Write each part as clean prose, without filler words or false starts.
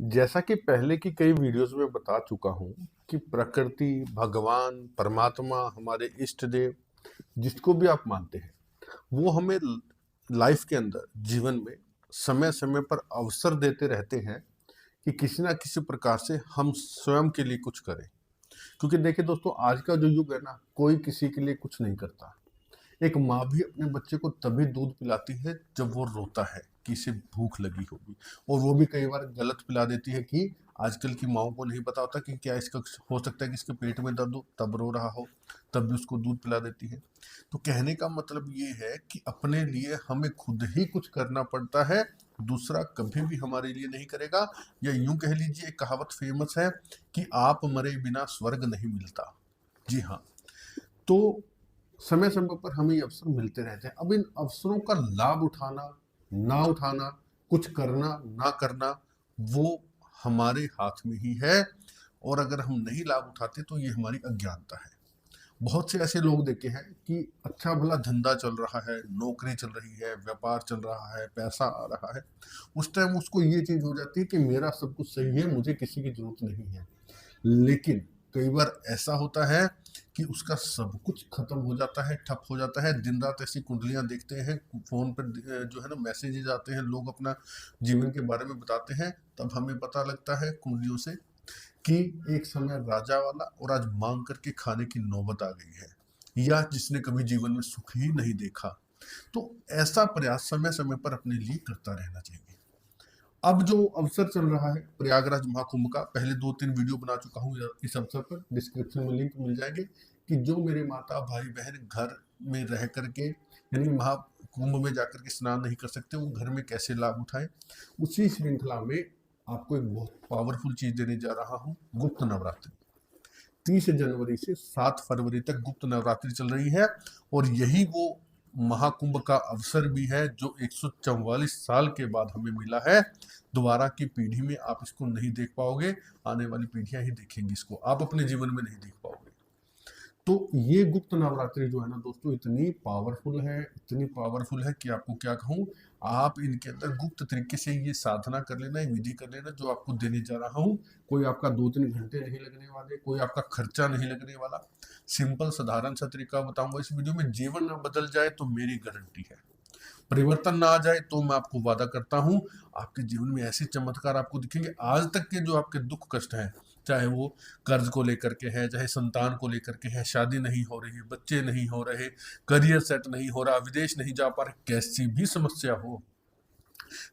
जैसा कि पहले की कई वीडियोस में बता चुका हूँ कि प्रकृति, भगवान, परमात्मा, हमारे इष्ट देव, जिसको भी आप मानते हैं, वो हमें लाइफ के अंदर, जीवन में समय-समय पर अवसर देते रहते हैं कि किसी ना किसी प्रकार से हम स्वयं के लिए कुछ करें। क्योंकि देखिए दोस्तों, आज का जो युग है ना, कोई किसी के लिए कुछ नहीं करता। एक माँ भी अपने बच्चे को तभी दूध पिलाती है जब वो रोता है कि इसे भूख लगी होगी, और वो भी कई बार गलत पिला देती है कि आजकल की माओ को नहीं पता होता कि क्या इसका हो सकता है कि इसके पेट में दर्द हो, तब रो रहा हो, तब भी उसको दूध पिला देती है। तो कहने का मतलब ये है कि अपने लिए हमें खुद ही कुछ करना पड़ता है, दूसरा कभी भी हमारे लिए नहीं करेगा। या यूं कह लीजिए, एक कहावत फेमस है कि आप मरे बिना स्वर्ग नहीं मिलता। जी हाँ। तो समय समय पर हमें ये अवसर मिलते रहते हैं। अब इन अवसरों का लाभ उठाना, ना उठाना, कुछ करना, ना करना, वो हमारे हाथ में ही है। और अगर हम नहीं लाभ उठाते तो ये हमारी अज्ञानता है। बहुत से ऐसे लोग देखे हैं कि अच्छा भला धंधा चल रहा है, नौकरी चल रही है, व्यापार चल रहा है, पैसा आ रहा है। उस टाइम उसको ये चीज हो जाती है कि मेरा सब कुछ सही है, मुझे किसी की जरूरत नहीं है। लेकिन कई बार ऐसा होता है कि उसका सब कुछ खत्म हो जाता है, ठप हो जाता है। दिन रात ऐसी कुंडलियां देखते हैं, फोन पर जो है ना मैसेजेस आते हैं, लोग अपना जीवन के बारे में बताते हैं, तब हमें पता लगता है कुंडलियों से कि एक समय राजा वाला और आज मांग करके खाने की नौबत आ गई है, या जिसने कभी जीवन में सुख ही नहीं देखा। तो ऐसा प्रयास समय समय पर अपने लिए करता रहना चाहिए। अब जो अवसर चल रहा है प्रयागराज महाकुंभ का, पहले 2-3 वीडियो बना चुका हूँ इस अवसर पर, डिस्क्रिप्शन में लिंक मिल जाएंगे कि जो मेरे माता भाई बहन घर में रह करके, यानी महाकुंभ में जाकर के स्नान नहीं कर सकते, वो घर में कैसे लाभ उठाएं। उसी श्रृंखला में आपको एक बहुत पावरफुल चीज देने जा रहा हूँ, गुप्त नवरात्रि। 30 जनवरी से 7 फरवरी तक गुप्त नवरात्रि चल रही है, और यही वो महाकुंभ का अवसर भी है जो 144 साल के बाद हमें मिला है। दोबारा की पीढ़ी में आप इसको नहीं देख पाओगे, आने वाली पीढ़ियां ही देखेंगी इसको, आप अपने जीवन में नहीं देख पाओगे। तो ये गुप्त नवरात्रि जो है ना दोस्तों, इतनी पावरफुल है, इतनी पावरफुल है कि आपको क्या कहूँ। आप इनके अंदर गुप्त तरीके से ये साधना कर लेना, ये विधि कर लेना जो आपको देने जा रहा हूँ। कोई आपका 2-3 घंटे नहीं लगने वाले, कोई आपका खर्चा नहीं लगने वाला। सिंपल साधारण सा तरीका बताऊंगा इस वीडियो में। जीवन ना बदल जाए तो मेरी गारंटी है, परिवर्तन ना आ जाए तो मैं आपको वादा करता हूं आपके जीवन में ऐसे चमत्कार आपको दिखेंगे। आज तक के जो आपके दुख कष्ट हैं, चाहे वो कर्ज को लेकर के है, चाहे संतान को लेकर के है, शादी नहीं हो रही, बच्चे नहीं हो रहे, करियर सेट नहीं हो रहा, विदेश नहीं जा पा रहे, कैसी भी समस्या हो,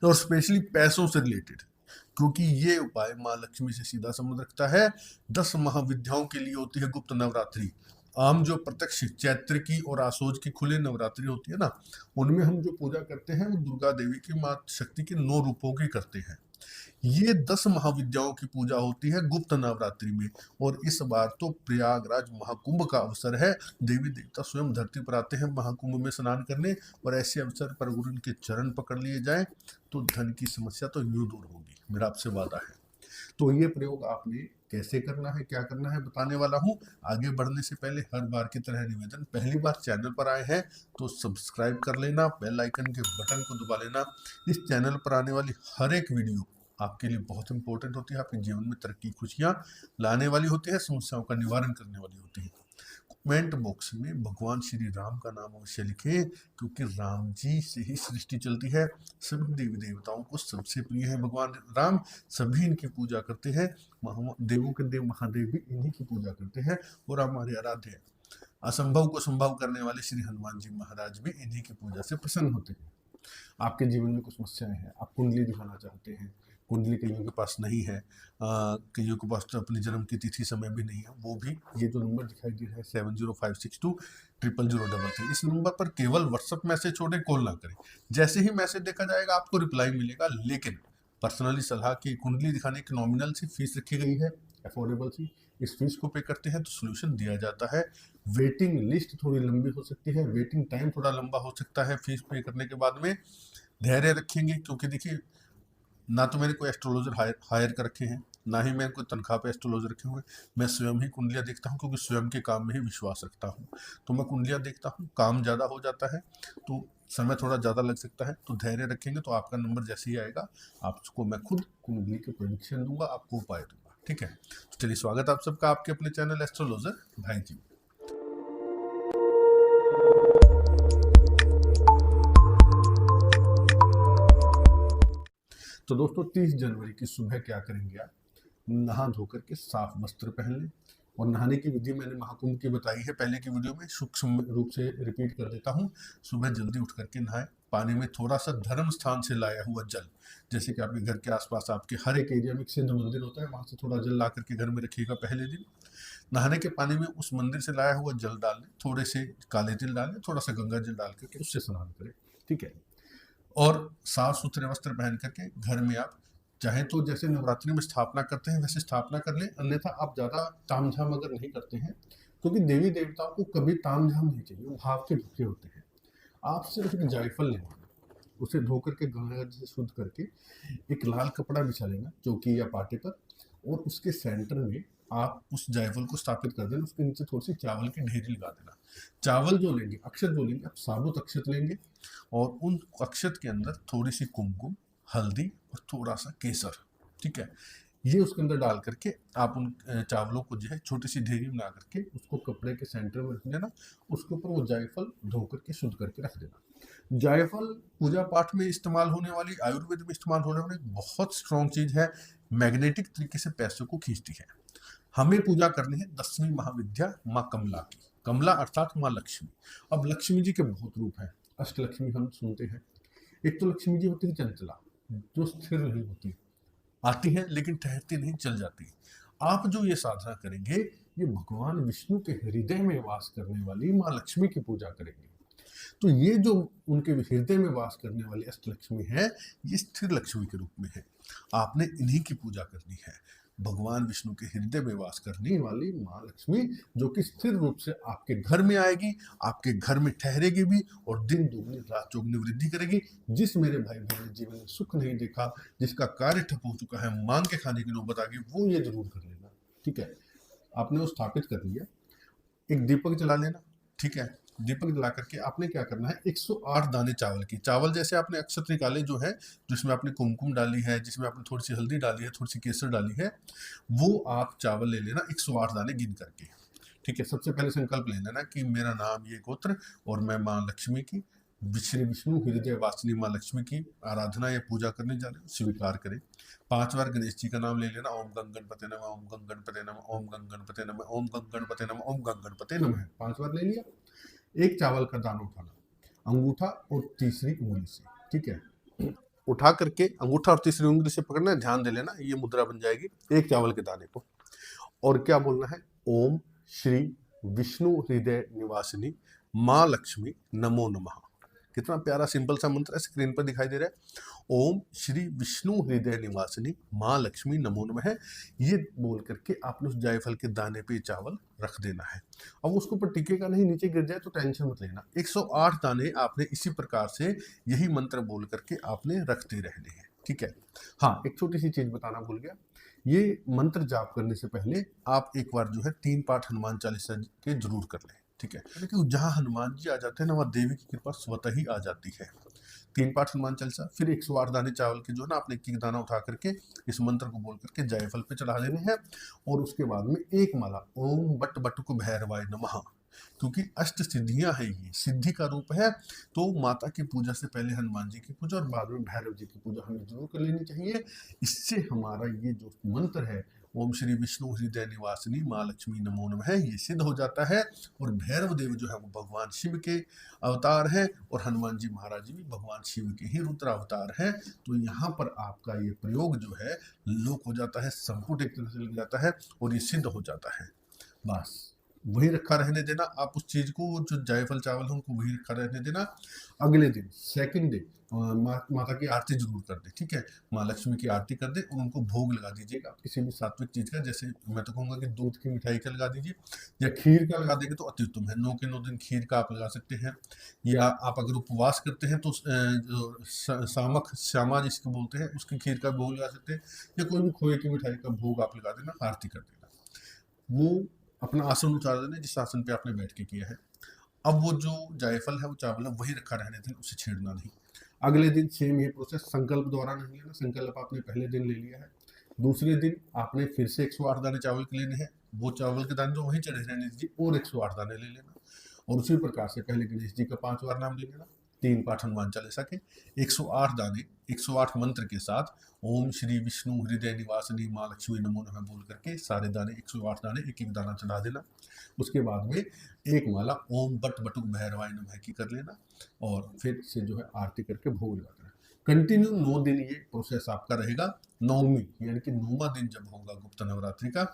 और स्पेशली पैसों से रिलेटेड, क्योंकि ये उपाय माँ लक्ष्मी से सीधा संबंध रखता है। 10 महाविद्याओं के लिए होती है गुप्त नवरात्रि। आम जो प्रत्यक्ष चैत्र की और आसोज की खुले नवरात्रि होती है ना, उनमें हम जो पूजा करते हैं वो दुर्गा देवी की, माँ शक्ति के 9 रूपों की करते हैं। ये 10 महाविद्याओं की पूजा होती है गुप्त नवरात्रि में। और इस बार तो प्रयागराज महाकुंभ का अवसर है, देवी देवता स्वयं धरती पर आते हैं महाकुंभ में स्नान करने, और ऐसे अवसर पर अगर उनके चरण पकड़ लिए जाए तो धन की समस्या तो यूं दूर होगी, मेरा आपसे वादा है। तो ये प्रयोग आपने कैसे करना है, क्या करना है, बताने वाला हूँ। आगे बढ़ने से पहले हर बार की तरह निवेदन, पहली बार चैनल पर आए हैं तो सब्सक्राइब कर लेना, बेल आइकन के बटन को दबा लेना। इस चैनल पर आने वाली हर एक वीडियो आपके लिए बहुत इंपॉर्टेंट होती है, आपके जीवन में तरक्की खुशियाँ लाने वाली होती है, समस्याओं का निवारण करने वाली होती है। कमेंट बॉक्स में भगवान श्री राम का नाम अवश्य लिखें, क्योंकि राम जी से ही सृष्टि चलती है। सभी देवी देवताओं को सबसे प्रिय है भगवान राम, सभी इनकी पूजा करते हैं। देवों के देव महादेव भी इन्हीं की पूजा करते हैं, और हमारे आराध्य हैं। असंभव को संभव करने वाले श्री हनुमान जी महाराज भी इन्हीं की पूजा से प्रसन्न होते हैं। आपके जीवन में कुछ समस्याएं हैं, आप कुंडली दिखाना चाहते हैं, कुंडली कईयों के पास नहीं है, कईयों के पास तो अपनी जन्म की तिथि समय भी नहीं है, वो भी ये जो नंबर दिखाई दे रहा है 7056200033, इस नंबर पर केवल व्हाट्सअप मैसेज छोड़े, कॉल ना करें। जैसे ही मैसेज देखा जाएगा आपको रिप्लाई मिलेगा, लेकिन पर्सनली सलाह की कुंडली दिखाने की नॉमिनल सी फीस रखी गई है, अफोर्डेबल सी। इस फीस को पे करते हैं तो सोल्यूशन दिया जाता है। वेटिंग लिस्ट थोड़ी लंबी हो सकती है, वेटिंग टाइम थोड़ा लंबा हो सकता है फीस पे करने के बाद में। धैर्य रखेंगे, क्योंकि देखिए ना तो मैंने कोई एस्ट्रोलॉजर हायर कर रखे हैं, ना ही मैं कोई तनख्वाह पे एस्ट्रोलॉजर रखे हुए, मैं स्वयं ही कुंडलियाँ देखता हूँ, क्योंकि स्वयं के काम में ही विश्वास रखता हूँ। तो मैं कुंडलियाँ देखता हूँ, काम ज़्यादा हो जाता है तो समय थोड़ा ज़्यादा लग सकता है, तो धैर्य रखेंगे तो आपका नंबर जैसे ही आएगा आपको मैं खुद कुंडली के प्रेडिक्शन दूंगा, आपको उपाय दूंगा। ठीक है, तो चलिए स्वागत है आप सबका आपके अपने चैनल एस्ट्रोलॉजर भाई जी। तो दोस्तों 30 जनवरी की सुबह क्या करेंगे आप, नहा धोकर के साफ वस्त्र पहन लें। और नहाने की विधि मैंने महाकुंभ की बताई है पहले की वीडियो में, सूक्ष्म रूप से रिपीट कर देता हूँ। सुबह जल्दी उठ करके नहाएं, पानी में थोड़ा सा धर्म स्थान से लाया हुआ जल, जैसे कि आपके घर के आसपास आपके हर एक एरिया में एक सिद्ध मंदिर होता है, वहां से थोड़ा जल ला करके घर में रखिएगा। पहले दिन नहाने के पानी में उस मंदिर से लाया हुआ जल डाल लें, थोड़े से काले तिल डालें, थोड़ा सा गंगा जल डाल करके उससे स्नान करें। ठीक है, और साफ सुथरे वस्त्र पहन करके घर में आप चाहे तो जैसे नवरात्रि में स्थापना करते हैं वैसे स्थापना कर लें, अन्यथा आप ज़्यादा तामझाम अगर नहीं करते हैं, क्योंकि देवी देवताओं को कभी तामझाम नहीं चाहिए, वो भाव के भूखे होते हैं। आप सिर्फ एक जायफल लेना, उसे धो करके गंगा जल से शुद्ध करके एक लाल कपड़ा बिछा लेना चौकी या पाटे पर, और उसके सेंटर में आप उस जायफल को स्थापित कर देना, उसके नीचे थोड़ी सी चावल की ढेरी लगा देना। चावल जो लेंगे, अक्षत जो लेंगे, आप साबुत अक्षत लेंगे, और उन अक्षत के अंदर थोड़ी सी कुमकुम, हल्दी और थोड़ा सा केसर, ठीक है, ये उसके अंदर डाल करके आप उन चावलों को जो है छोटी सी ढेरी बना करके उसको कपड़े के सेंटर में रख देना, उसके ऊपर वो जायफल धो करके शुद्ध करके रख देना। जायफल पूजा पाठ में इस्तेमाल होने वाली, आयुर्वेद में इस्तेमाल होने वाली बहुत स्ट्रॉन्ग चीज है, मैग्नेटिक तरीके से पैसों को खींचती है। हमें पूजा करनी है 10वीं महाविद्या माँ कमला की, कमला अर्थात माँ लक्ष्मी। अब लक्ष्मी जी के बहुत रूप हैं, अष्टलक्ष्मी हम सुनते हैं। एक तो लक्ष्मी जी होती है चंचला, जो स्थिर नहीं होती, आती है लेकिन ठहरती नहीं, चल जाती। आप जो ये साधना करेंगे, ये भगवान विष्णु के हृदय में वास करने वाली माँ लक्ष्मी की पूजा करेंगे। तो ये जो उनके हृदय में वास करने वाली अष्टलक्ष्मी है, ये स्थिर लक्ष्मी के रूप में है। आपने इन्हीं की पूजा करनी है, भगवान विष्णु के हृदय में वास करने वाली माँ लक्ष्मी, जो कि स्थिर रूप से आपके घर में आएगी, आपके घर में ठहरेगी भी, और दिन दुगनी रात चौगुनी वृद्धि करेगी। जिस मेरे भाई बहन ने जीवन में सुख नहीं देखा, जिसका कार्य ठप हो चुका है, मांग के खाने की नौबत आ गई, वो ये जरूर कर लेना। ठीक है, आपने वो स्थापित कर लिया, एक दीपक जला लेना। ठीक है, दीपक जला करके आपने क्या करना है, 108 दाने चावल की, चावल जैसे आपने अक्षत निकाले जो है, जिसमें आपने कुमकुम डाली है, जिसमें आपने थोड़ी सी हल्दी डाली है, थोड़ी सी केसर डाली है, वो आप चावल ले लेना 108 दाने गिन करके। ठीक है, सबसे पहले संकल्प ले लेना कि मेरा नाम ये गोत्र, और मैं माँ लक्ष्मी की, श्री विष्णु हृदय वासिनी माँ लक्ष्मी की आराधना या पूजा करने जा रहे हो, स्वीकार करें। 5 बार गणेश जी का नाम ले लेना, ओम गंग गणपते नमः, ओम गंग गणपते नमः, ओम गंग गणपते नमः, ओम गंग गणपते नमः, ओम गंग गणपते नमः। 5 बार ले लिया। एक चावल का दाना उठाना, अंगूठा और तीसरी उंगली से, ठीक है, उठा करके अंगूठा और तीसरी उंगली से पकड़ना है, ध्यान दे लेना, ये मुद्रा बन जाएगी एक चावल के दाने को। और क्या बोलना है, ओम श्री विष्णु हृदय निवासिनी माँ लक्ष्मी नमो नमः। कितना प्यारा सिंपल सा मंत्र है, स्क्रीन पर दिखाई दे रहा है, ओम श्री विष्णु हृदय निवासिनी माँ लक्ष्मी नमो नमः। ये बोल करके आपने उस जायफल के दाने पे चावल रख देना है। अब उसके ऊपर टिकेगा नहीं, नीचे गिर जाए तो टेंशन मत लेना। 108 दाने आपने इसी प्रकार से यही मंत्र बोल करके आपने रखते रहने हैं। ठीक है, हाँ एक छोटी सी चीज बताना भूल गया, ये मंत्र जाप करने से पहले आप एक बार जो है 3 पाठ हनुमान चालीसा के जरूर कर लें। ठीक है, क्योंकि जहाँ हनुमान जी आ जाते हैं ना, वहाँ देवी की कृपा स्वतः ही आ जाती है। 3 पाठ हनुमान चालीसा, फिर 108 दाने चावल के जो है ना, आपने एक दाना उठा करके इस मंत्र को बोल करके जायफल पे चढ़ा लेने हैं, और उसके बाद में एक माला ओम बट बटुक भैरवाय नमः, क्योंकि अष्ट सिद्धियां है, ये सिद्धि का रूप है। तो माता की पूजा से पहले हनुमान जी की पूजा और बाद में भैरव जी की पूजा हमें जरूर कर लेनी चाहिए। इससे हमारा ये जो मंत्र है, ओम श्री विष्णु हृदय निवासिनी माँ लक्ष्मी नमो नमः, ये सिद्ध हो जाता है। और भैरव देव जो है वो भगवान शिव के अवतार है, और हनुमान जी महाराज जी भी भगवान शिव के ही रुद्र अवतार है। तो यहाँ पर आपका ये प्रयोग जो है लोक हो जाता है, संपुट एक तरह से लग जाता है, और ये सिद्ध हो जाता है। बस वही रखा रहने देना। आप उस चीज को, जो जायफल चावल है उनको वही रखा रहने देना। अगले दिन सेकंड डे माता की आरती जरूर कर दे, ठीक है, माँ लक्ष्मी की आरती कर दे और उनको भोग लगा दीजिएगा किसी भी सात्विक चीज का। जैसे मैं तो कहूंगा कि दूध की मिठाई का लगा दीजिए, या खीर का लगा देंगे तो अति उत्तम है। 9 के 9 दिन खीर का आप लगा सकते हैं। या आप अगर उपवास करते हैं तो जो सामक श्यामा जिसको बोलते हैं उसकी खीर का भोग लगा सकते हैं, या कोई भी खोए की मिठाई का भोग आप लगा देना, आरती कर देना। वो अपना आसन उतार देना जिस आसन पे आपने बैठ के किया है। अब वो जो जायफल है, वो चावल है, वही रखा रहने देना, उसे छेड़ना नहीं। अगले दिन सेम ये प्रोसेस, संकल्प द्वारा नहीं लेना। संकल्प आपने पहले दिन ले लिया है, दूसरे दिन आपने फिर से 108 दाने चावल के लेने हैं। वो चावल के दाने जो वहीं चढ़े रहने दीजिए और 108 दाने ले लेना। और उसी प्रकार से पहले गणेश जी का 5 बार नाम ले लेना, 3 पाठ हनुमान चालीसा के, 108 दाने 108 मंत्र के साथ ओम श्री विष्णु हृदय निवासिनी माँ लक्ष्मी नमो नमः बोल करके सारे दाने 108 दाने एक एक दाना चढ़ा देना। उसके बाद में एक माला ओम बट बटुक भैरवाय नमः की कर लेना और फिर से जो है आरती करके भोग लगा देना। कंटिन्यू 9 दिन ये प्रोसेस आपका रहेगा। नवमी यानी कि 9वां दिन जब होगा गुप्त नवरात्रि का,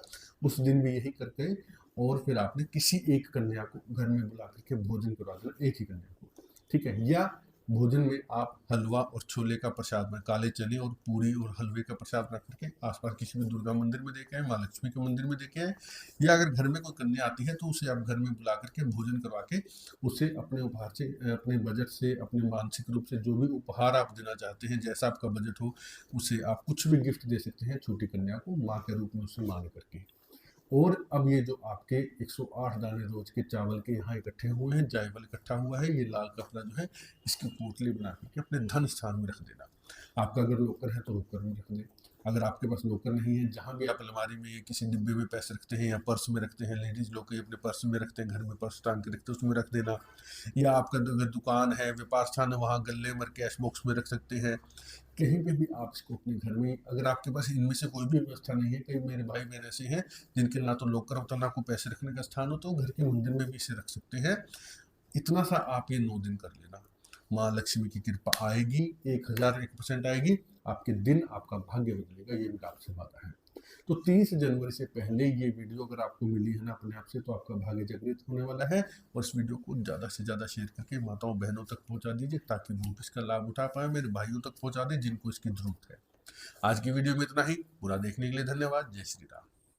उस दिन भी यही करके और फिर आपने किसी एक कन्या को घर में बुला करके भोजन करवा देना, एक ही कन्या को, ठीक है। या भोजन में आप हलवा और छोले का प्रसाद में, काले चने और पूरी और हलवे का प्रसाद रख करके आसपास किसी भी दुर्गा मंदिर में देके आए, माँ लक्ष्मी के मंदिर में देके आए, या अगर घर में कोई कन्या आती है तो उसे आप घर में बुला करके भोजन करवा के उसे अपने उपहार से, अपने बजट से, अपने मानसिक रूप से जो भी उपहार आप देना चाहते हैं, जैसा आपका बजट हो, उसे आप कुछ भी गिफ्ट दे सकते हैं छोटी कन्या को माँ के रूप में उसे मान करके। और अब ये जो आपके 108 दाने रोज के चावल के यहाँ इकट्ठे हुए हैं, जायफल इकट्ठा हुआ है, ये लाल कपड़ा जो है इसकी पोटली बना करके अपने धन स्थान में रख देना। आपका अगर लॉकर है तो लॉकर में रख दें। अगर आपके पास लॉकर नहीं है, जहाँ भी आप अलमारी में, किसी डिब्बे में पैसे रखते हैं या पर्स में रखते हैं, लेडीज लोग के अपने पर्स में रखते हैं, घर में पर्स टांग के रखते हैं, उसमें रख देना। या आपका अगर दुकान है, व्यापार स्थान है, वहाँ गले में कैश बॉक्स में रख सकते हैं। कहीं पे भी आप इसको अपने घर में, अगर आपके पास इनमें से कोई भी व्यवस्था नहीं है, कई मेरे भाई बहन ऐसे हैं जिनके ना तो लॉकर होता ना कोई पैसे रखने का स्थान हो, तो घर के मंदिर में भी इसे रख सकते हैं। इतना सा आप ये 9 दिन कर लेना, माँ लक्ष्मी की कृपा आएगी, 1001% आएगी। आपके दिन, आपका भाग्य बदलेगा, ये मेरा आपसे वादा है। तो 30 जनवरी से पहले ये वीडियो अगर आपको मिली है ना अपने आप से, तो आपका भाग्य जागृत होने वाला है। और इस वीडियो को ज़्यादा से ज़्यादा शेयर करके माताओं बहनों तक पहुंचा दीजिए, ताकि वो इसका लाभ उठा पाए, मेरे भाइयों तक पहुंचा दें जिनको इसकी जरूरत है। आज की वीडियो में इतना ही। पूरा देखने के लिए धन्यवाद। जय श्री राम।